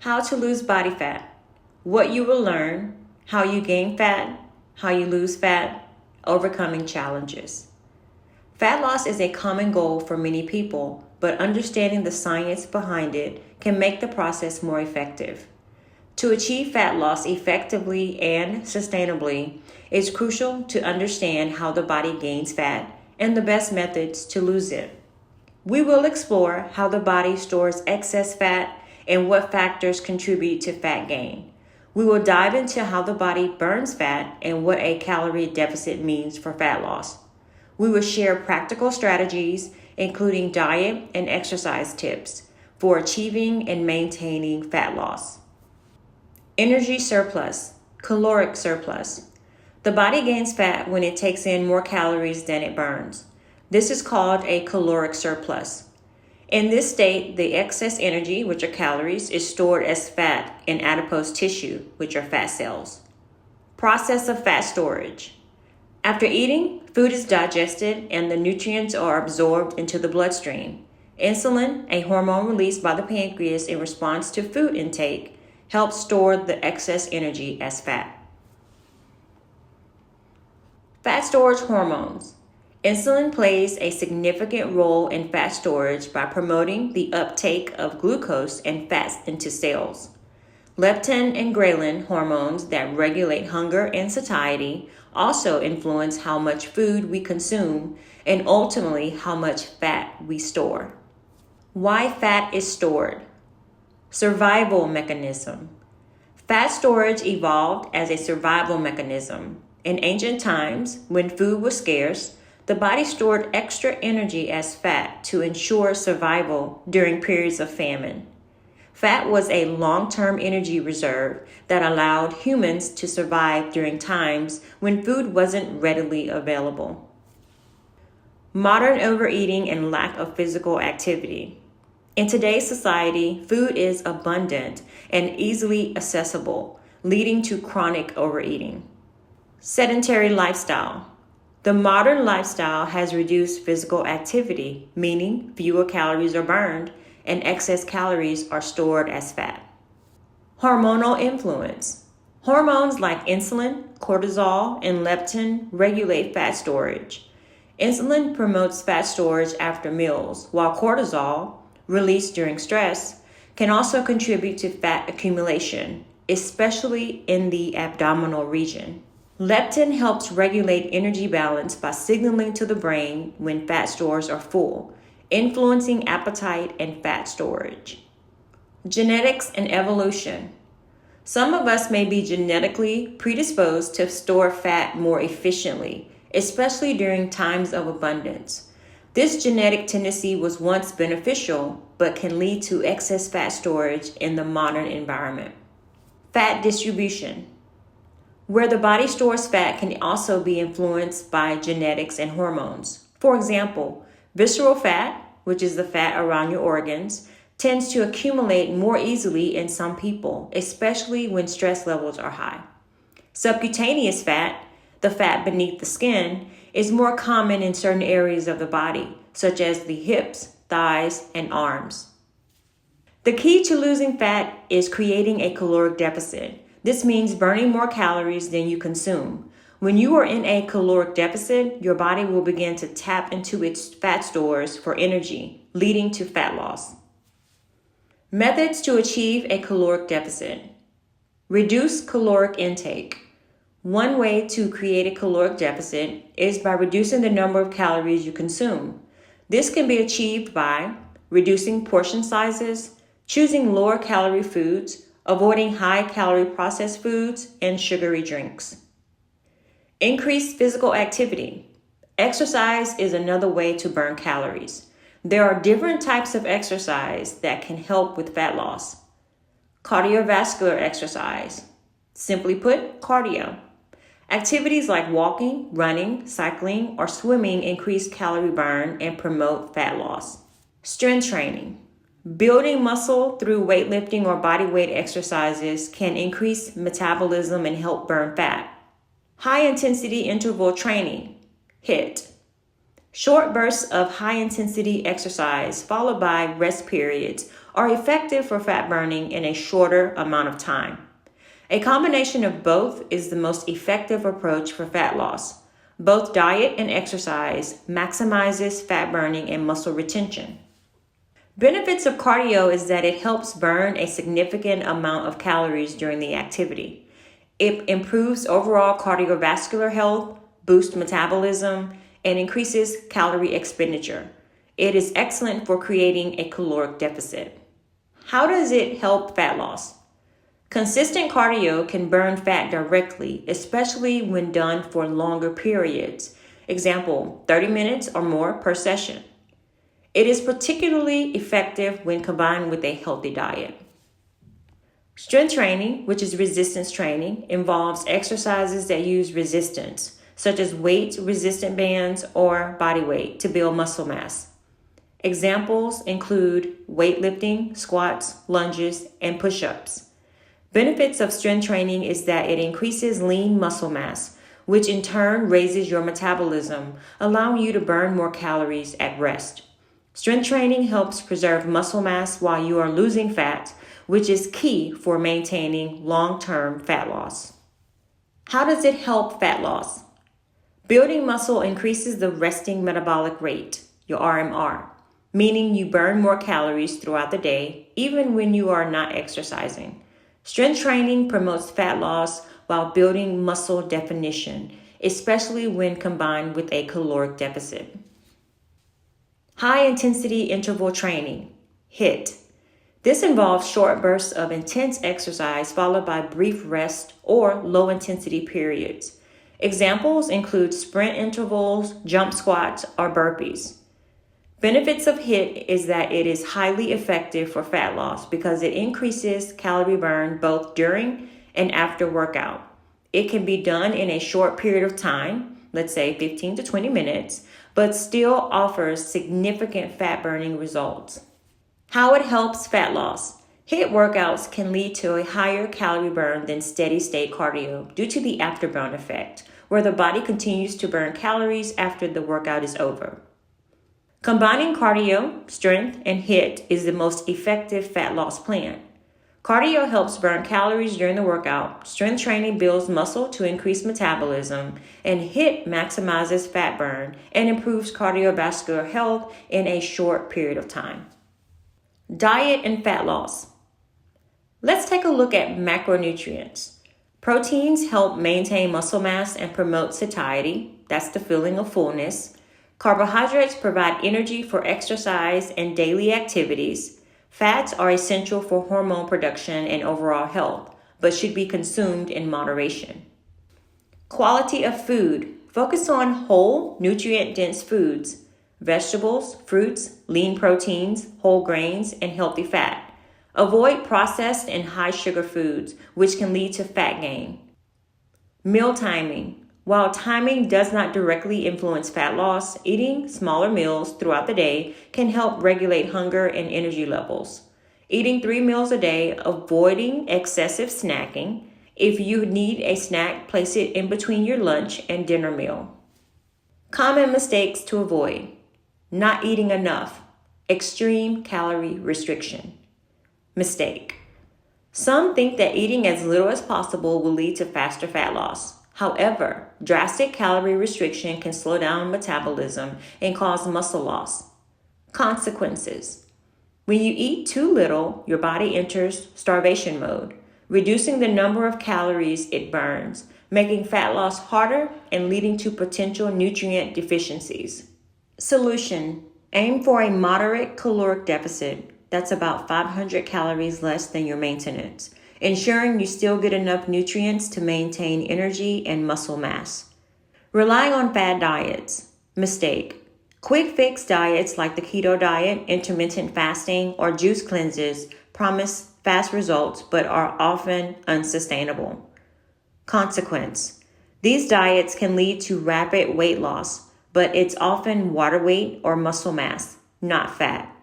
How to lose body fat. What you will learn, how you gain fat, how you lose fat, overcoming challenges. Fat loss is a common goal for many people, but understanding the science behind it can make the process more effective. To achieve fat loss effectively and sustainably, it's crucial to understand how the body gains fat and the best methods to lose it. We will explore how the body stores excess fat and what factors contribute to fat gain. We will dive into how the body burns fat and what a calorie deficit means for fat loss. We will share practical strategies, including diet and exercise tips for achieving and maintaining fat loss. Energy surplus, caloric surplus. The body gains fat when it takes in more calories than it burns. This is called a caloric surplus. In this state, the excess energy, which are calories, is stored as fat in adipose tissue, which are fat cells. Process of fat storage. After eating, food is digested and the nutrients are absorbed into the bloodstream. Insulin, a hormone released by the pancreas in response to food intake, helps store the excess energy as fat. Fat storage hormones. Insulin plays a significant role in fat storage by promoting the uptake of glucose and fats into cells. Leptin and ghrelin hormones that regulate hunger and satiety also influence how much food we consume and ultimately how much fat we store. Why fat is stored. Survival mechanism. Fat storage evolved as a survival mechanism. In ancient times, when food was scarce, the body stored extra energy as fat to ensure survival during periods of famine. Fat was a long-term energy reserve that allowed humans to survive during times when food wasn't readily available. Modern overeating and lack of physical activity. In today's society, food is abundant and easily accessible, leading to chronic overeating. Sedentary lifestyle. The modern lifestyle has reduced physical activity, meaning fewer calories are burned and excess calories are stored as fat. Hormonal influence. Hormones like insulin, cortisol, and leptin regulate fat storage. Insulin promotes fat storage after meals, while cortisol, released during stress, can also contribute to fat accumulation, especially in the abdominal region. Leptin helps regulate energy balance by signaling to the brain when fat stores are full, influencing appetite and fat storage. Genetics and evolution. Some of us may be genetically predisposed to store fat more efficiently, especially during times of abundance. This genetic tendency was once beneficial, but can lead to excess fat storage in the modern environment. Fat distribution. Where the body stores fat can also be influenced by genetics and hormones. For example, visceral fat, which is the fat around your organs, tends to accumulate more easily in some people, especially when stress levels are high. Subcutaneous fat, the fat beneath the skin, is more common in certain areas of the body, such as the hips, thighs, and arms. The key to losing fat is creating a caloric deficit. This means burning more calories than you consume. When you are in a caloric deficit, your body will begin to tap into its fat stores for energy, leading to fat loss. Methods to achieve a caloric deficit. Reduce caloric intake. One way to create a caloric deficit is by reducing the number of calories you consume. This can be achieved by reducing portion sizes, choosing lower calorie foods, avoiding high-calorie processed foods, and sugary drinks. Increase physical activity. Exercise is another way to burn calories. There are different types of exercise that can help with fat loss. Cardiovascular exercise. Simply put, cardio. Activities like walking, running, cycling, or swimming increase calorie burn and promote fat loss. Strength training. Building muscle through weightlifting or body weight exercises can increase metabolism and help burn fat. High-intensity interval training, HIIT. Short bursts of high-intensity exercise followed by rest periods are effective for fat burning in a shorter amount of time. A combination of both is the most effective approach for fat loss. Both diet and exercise maximizes fat burning and muscle retention. Benefits of cardio is that it helps burn a significant amount of calories during the activity. It improves overall cardiovascular health, boosts metabolism, and increases calorie expenditure. It is excellent for creating a caloric deficit. How does it help fat loss? Consistent cardio can burn fat directly, especially when done for longer periods. Example, 30 minutes or more per session. It is particularly effective when combined with a healthy diet. Strength training, which is resistance training, involves exercises that use resistance, such as weight-resistant bands or body weight to build muscle mass. Examples include weightlifting, squats, lunges, and push-ups. Benefits of strength training is that it increases lean muscle mass, which in turn raises your metabolism, allowing you to burn more calories at rest. Strength training helps preserve muscle mass while you are losing fat, which is key for maintaining long-term fat loss. How does it help fat loss? Building muscle increases the resting metabolic rate, your RMR, meaning you burn more calories throughout the day, even when you are not exercising. Strength training promotes fat loss while building muscle definition, especially when combined with a caloric deficit. High-intensity interval training, HIIT. This involves short bursts of intense exercise followed by brief rest or low-intensity periods. Examples include sprint intervals, jump squats, or burpees. Benefits of HIIT is that it is highly effective for fat loss because it increases calorie burn both during and after workout. It can be done in a short period of time, let's say 15 to 20 minutes, but still offers significant fat burning results. How it helps fat loss. HIIT workouts can lead to a higher calorie burn than steady state cardio due to the afterburn effect, where the body continues to burn calories after the workout is over. Combining cardio, strength, and HIIT is the most effective fat loss plan. Cardio helps burn calories during the workout, strength training builds muscle to increase metabolism, and HIIT maximizes fat burn and improves cardiovascular health in a short period of time. Diet and fat loss. Let's take a look at macronutrients. Proteins help maintain muscle mass and promote satiety, that's the feeling of fullness. Carbohydrates provide energy for exercise and daily activities. Fats are essential for hormone production and overall health, but should be consumed in moderation. Quality of food. Focus on whole, nutrient-dense foods, vegetables, fruits, lean proteins, whole grains, and healthy fat. Avoid processed and high-sugar foods, which can lead to fat gain. Meal timing. While timing does not directly influence fat loss, eating smaller meals throughout the day can help regulate hunger and energy levels. Eating 3 meals a day, avoiding excessive snacking. If you need a snack, place it in between your lunch and dinner meal. Common mistakes to avoid. Not eating enough. Extreme calorie restriction. Mistake. Some think that eating as little as possible will lead to faster fat loss. However, drastic calorie restriction can slow down metabolism and cause muscle loss. Consequences. When you eat too little, your body enters starvation mode, reducing the number of calories it burns, making fat loss harder and leading to potential nutrient deficiencies. Solution. Aim for a moderate caloric deficit that's about 500 calories less than your maintenance, ensuring you still get enough nutrients to maintain energy and muscle mass. Relying on fad diets. Mistake. Quick fix diets like the keto diet, intermittent fasting, or juice cleanses promise fast results but are often unsustainable. Consequence. These diets can lead to rapid weight loss, but it's often water weight or muscle mass, not fat.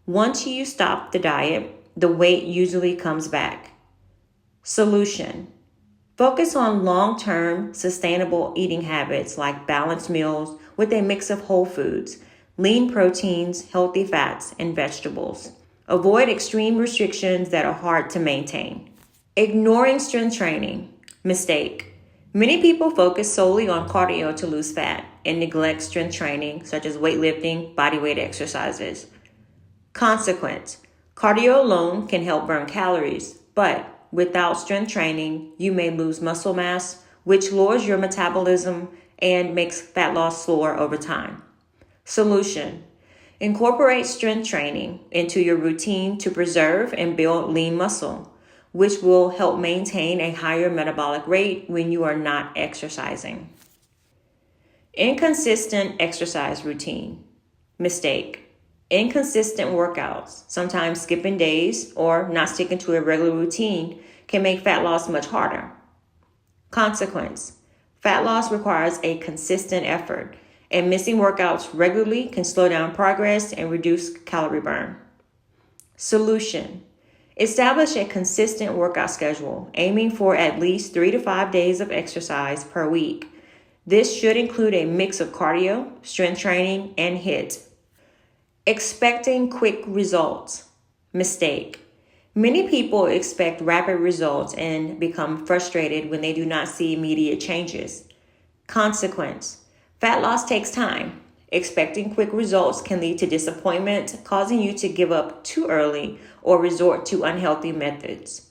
Once you stop the diet, the weight usually comes back. Solution. Focus on long-term sustainable eating habits like balanced meals with a mix of whole foods, lean proteins, healthy fats, and vegetables. Avoid extreme restrictions that are hard to maintain. Ignoring strength training. Mistake. Many people focus solely on cardio to lose fat and neglect strength training, such as weightlifting, bodyweight exercises. Consequence. Cardio alone can help burn calories, but without strength training, you may lose muscle mass, which lowers your metabolism and makes fat loss slower over time. Solution. Incorporate strength training into your routine to preserve and build lean muscle, which will help maintain a higher metabolic rate when you are not exercising. Inconsistent exercise routine. Mistake. Inconsistent workouts, sometimes skipping days or not sticking to a regular routine, can make fat loss much harder. Consequence. Fat loss requires a consistent effort, and missing workouts regularly can slow down progress and reduce calorie burn. Solution. Establish a consistent workout schedule, aiming for at least 3 to 5 days of exercise per week. This should include a mix of cardio, strength training, and HIIT. Expecting quick results. Mistake. Many people expect rapid results and become frustrated when they do not see immediate changes. Consequence. Fat loss takes time. Expecting quick results can lead to disappointment, causing you to give up too early or resort to unhealthy methods.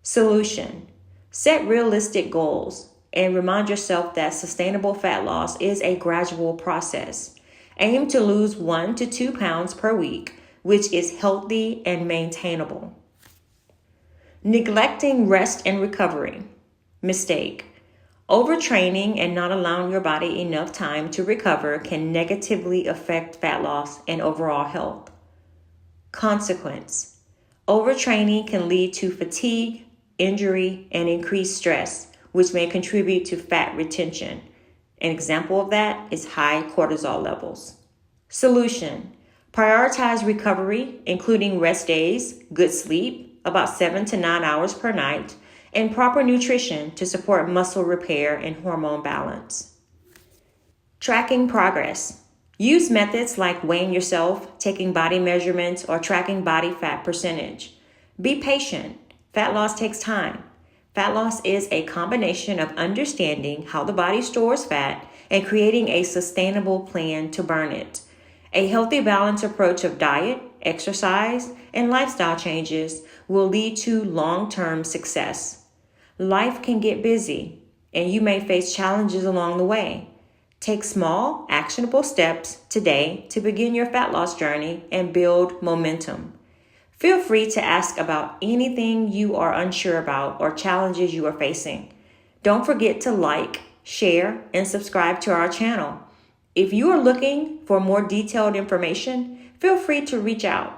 Solution. Set realistic goals and remind yourself that sustainable fat loss is a gradual process. Aim to lose 1 to 2 pounds per week, which is healthy and maintainable. Neglecting rest and recovery. Mistake. Overtraining and not allowing your body enough time to recover can negatively affect fat loss and overall health. Consequence. Overtraining can lead to fatigue, injury, and increased stress, which may contribute to fat retention. An example of that is high cortisol levels. Solution. Prioritize recovery, including rest days, good sleep, about 7 to 9 hours per night, and proper nutrition to support muscle repair and hormone balance. Tracking progress. Use methods like weighing yourself, taking body measurements, or tracking body fat percentage. Be patient. Fat loss takes time. Fat loss is a combination of understanding how the body stores fat and creating a sustainable plan to burn it. A healthy, balanced approach of diet, exercise, and lifestyle changes will lead to long-term success. Life can get busy, and you may face challenges along the way. Take small, actionable steps today to begin your fat loss journey and build momentum. Feel free to ask about anything you are unsure about or challenges you are facing. Don't forget to like, share, and subscribe to our channel. If you are looking for more detailed information, feel free to reach out.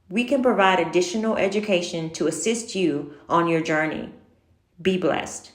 We can provide additional education to assist you on your journey. Be blessed.